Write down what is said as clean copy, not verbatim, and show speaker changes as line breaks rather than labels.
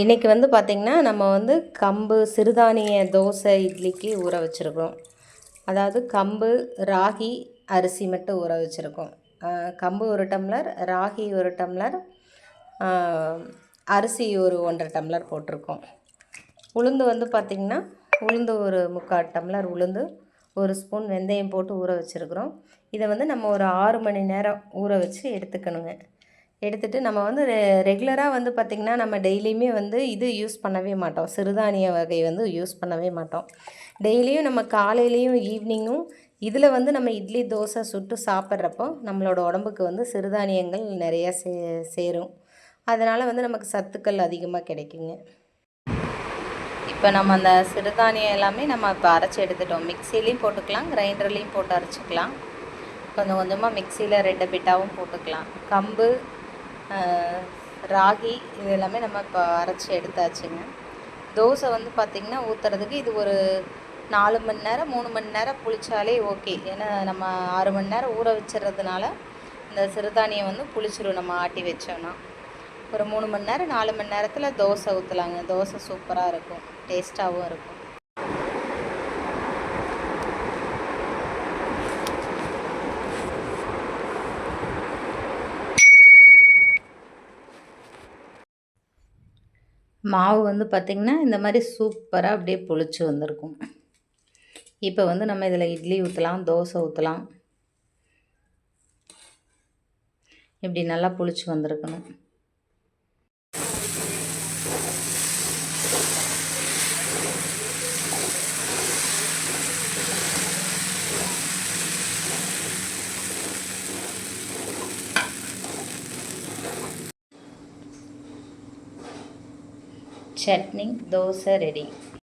இன்றைக்கி வந்து பார்த்திங்கன்னா நம்ம வந்து கம்பு சிறுதானிய தோசை இட்லிக்கு ஊற வச்சுருக்கோம். அதாவது கம்பு, ராகி, அரிசி மட்டும் ஊற வச்சுருக்கோம். கம்பு 1 டம்ளர், ராகி 1 டம்ளர், அரிசி ஒரு 1½ டம்ளர் போட்டிருக்கோம். உளுந்து வந்து பார்த்திங்கன்னா உளுந்து ஒரு 3/4 டம்ளர் உளுந்து, 1 ஸ்பூன் வெந்தயம் போட்டு ஊற வச்சுருக்குறோம். இதை வந்து நம்ம ஒரு 6 மணி நேரம் ஊற வச்சு எடுத்துக்கணுங்க. எடுத்துகிட்டு நம்ம வந்து ரெகுலராக வந்து பார்த்திங்கன்னா நம்ம டெய்லியுமே வந்து இது யூஸ் பண்ணவே மாட்டோம். சிறுதானிய வகை வந்து யூஸ் பண்ணவே மாட்டோம். டெய்லியும் நம்ம காலையிலையும் ஈவினிங்கும் இதில் வந்து நம்ம இட்லி தோசை சுட்டு சாப்பிட்றப்போ நம்மளோட உடம்புக்கு வந்து சிறுதானியங்கள் நிறையா சேரும். அதனால் வந்து நமக்கு சத்துக்கள் அதிகமாக கிடைக்குங்க. இப்போ நம்ம அந்த சிறுதானியம் எல்லாமே நம்ம இப்போ அரைச்சி எடுத்துட்டோம். மிக்சிலையும் போட்டுக்கலாம், கிரைண்டர்லேயும் போட்டு அரைச்சிக்கலாம். கொஞ்சம் கொஞ்சமாக மிக்சியில் 2 பிட்டாவும் போட்டுக்கலாம். கம்பு, ராகி இது எல்லாமே நம்ம இப்போ அரைச்சி எடுத்தாச்சுங்க. தோசை வந்து பார்த்திங்கன்னா ஊற்றுறதுக்கு இது ஒரு 4 மணி நேரம் 3 மணி நேரம் புளிச்சாலே ஓகே. ஏன்னா நம்ம 6 மணி நேரம் ஊற வச்சுறதுனால இந்த சிறுதானியம் வந்து புளிச்சிடும். நம்ம ஆட்டி வச்சோன்னா ஒரு 3 மணி நேரம் 4 மணி நேரத்தில் தோசை ஊற்றலாங்க. தோசை சூப்பராக இருக்கும், டேஸ்ட்டாகவும் இருக்கும். மாவு வந்து பார்த்திங்கன்னா இந்த மாதிரி சூப்பராக அப்படியே புளிச்சு வந்திருக்கும். இப்போ வந்து நம்ம இதில் இட்லி ஊற்றலாம், தோசை ஊற்றலாம். இப்படி நல்லா புளிச்சு வந்திருக்கணும். சட்னி தோசை ரெடி.